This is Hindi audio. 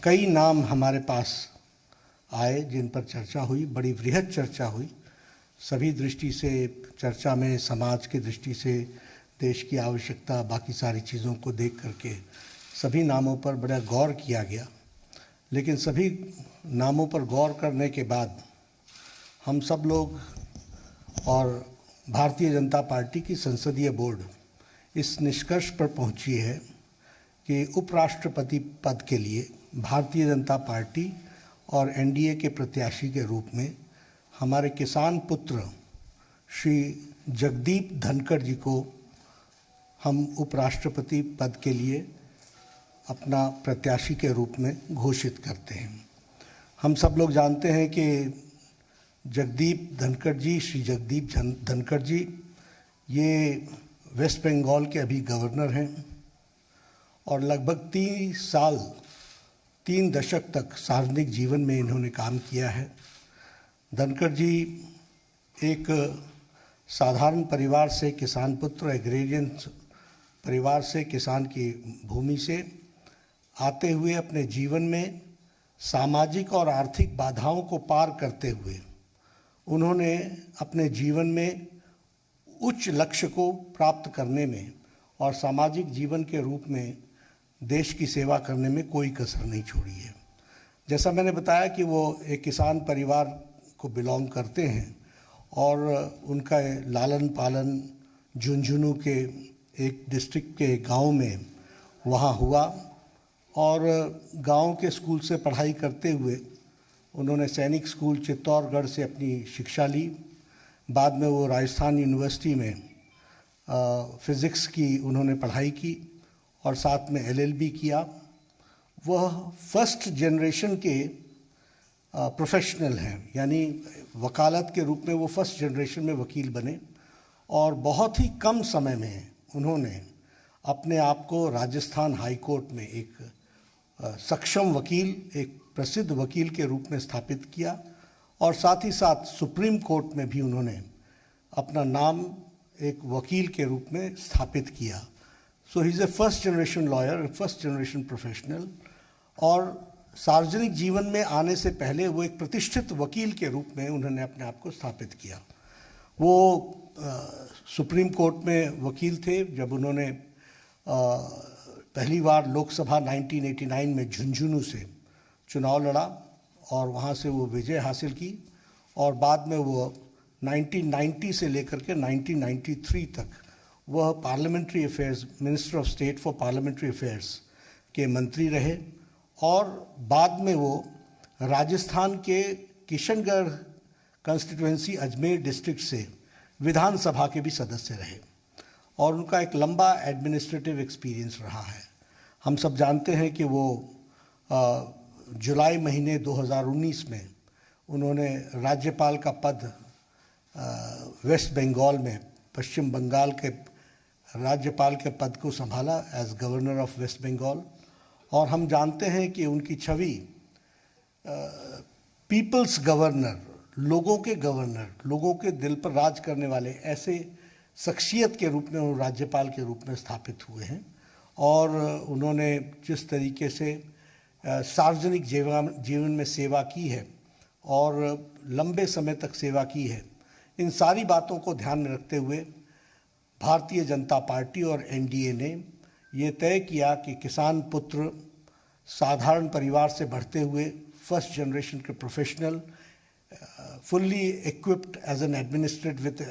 कई नाम हमारे पास आए जिन पर चर्चा हुई, बड़ी वृहद चर्चा हुई। सभी दृष्टि से चर्चा में, समाज की दृष्टि से, देश की आवश्यकता, बाकी सारी चीज़ों को देख करके सभी नामों पर बड़ा गौर किया गया। लेकिन सभी नामों पर गौर करने के बाद हम सब लोग और भारतीय जनता पार्टी की संसदीय बोर्ड इस निष्कर्ष पर पहुंची है कि उपराष्ट्रपति पद के लिए भारतीय जनता पार्टी और एनडीए के प्रत्याशी के रूप में हमारे किसान पुत्र श्री जगदीप धनखड़ जी को हम उपराष्ट्रपति पद के लिए अपना प्रत्याशी के रूप में घोषित करते हैं। हम सब लोग जानते हैं कि जगदीप धनखड़ जी, श्री जगदीप धनखड़ जी, ये वेस्ट बंगाल के अभी गवर्नर हैं और लगभग 3 दशक तक सार्वजनिक जीवन में इन्होंने काम किया है। धनखड़ जी एक साधारण परिवार से, किसान पुत्र, एग्रेरियन परिवार से, किसान की भूमि से आते हुए अपने जीवन में सामाजिक और आर्थिक बाधाओं को पार करते हुए उन्होंने अपने जीवन में उच्च लक्ष्य को प्राप्त करने में और सामाजिक जीवन के रूप में देश की सेवा करने में कोई कसर नहीं छोड़ी है। जैसा मैंने बताया कि वो एक किसान परिवार को बिलोंग करते हैं और उनका लालन पालन झुंझुनू के एक डिस्ट्रिक्ट के गांव में वहाँ हुआ और गांव के स्कूल से पढ़ाई करते हुए उन्होंने सैनिक स्कूल चित्तौड़गढ़ से अपनी शिक्षा ली। बाद में वो राजस्थान यूनिवर्सिटी में फ़िज़िक्स की उन्होंने पढ़ाई की और साथ में एलएलबी किया। वह फर्स्ट जनरेशन के प्रोफेशनल हैं, यानी वकालत के रूप में वो फर्स्ट जनरेशन में वकील बने और बहुत ही कम समय में उन्होंने अपने आप को राजस्थान हाई कोर्ट में एक सक्षम वकील, एक प्रसिद्ध वकील के रूप में स्थापित किया और साथ ही साथ सुप्रीम कोर्ट में भी उन्होंने अपना नाम एक वकील के रूप में स्थापित किया। So he is a first generation lawyer, first generation professional. और सार्वजनिक जीवन में आने से पहले वो एक प्रतिष्ठित वकील के रूप में उन्होंने अपने आप को स्थापित किया। वो सुप्रीम कोर्ट में वकील थे जब उन्होंने पहली बार लोकसभा 1989 में झुंझुनू से चुनाव लड़ा और वहाँ से वो विजय हासिल की और बाद में वो 1990 से लेकर के 1993 तक वह parliamentary affairs, minister of state for parliamentary affairs के मंत्री रहे और बाद में वो राजस्थान के किशनगढ़ कंस्टिट्यूएंसी अजमेर डिस्ट्रिक्ट से विधानसभा के भी सदस्य रहे और उनका एक लंबा एडमिनिस्ट्रेटिव एक्सपीरियंस रहा है। हम सब जानते हैं कि वो जुलाई महीने 2019 में उन्होंने राज्यपाल का पद वेस्ट बंगाल में, पश्चिम बंगाल के राज्यपाल के पद को संभाला as governor of West Bengal. और हम जानते हैं कि उनकी छवि पीपल्स गवर्नर, लोगों के गवर्नर, लोगों के दिल पर राज करने वाले ऐसे शख्सियत के रूप में वो राज्यपाल के रूप में स्थापित हुए हैं। और उन्होंने जिस तरीके से सार्वजनिक जीवन में सेवा की है और लंबे समय तक सेवा की है, इन सारी बातों को ध्यान में रखते हुए भारतीय जनता पार्टी और एनडीए ने ये तय किया कि किसान पुत्र, साधारण परिवार से बढ़ते हुए फर्स्ट जनरेशन के professional, fully equipped as an administrate with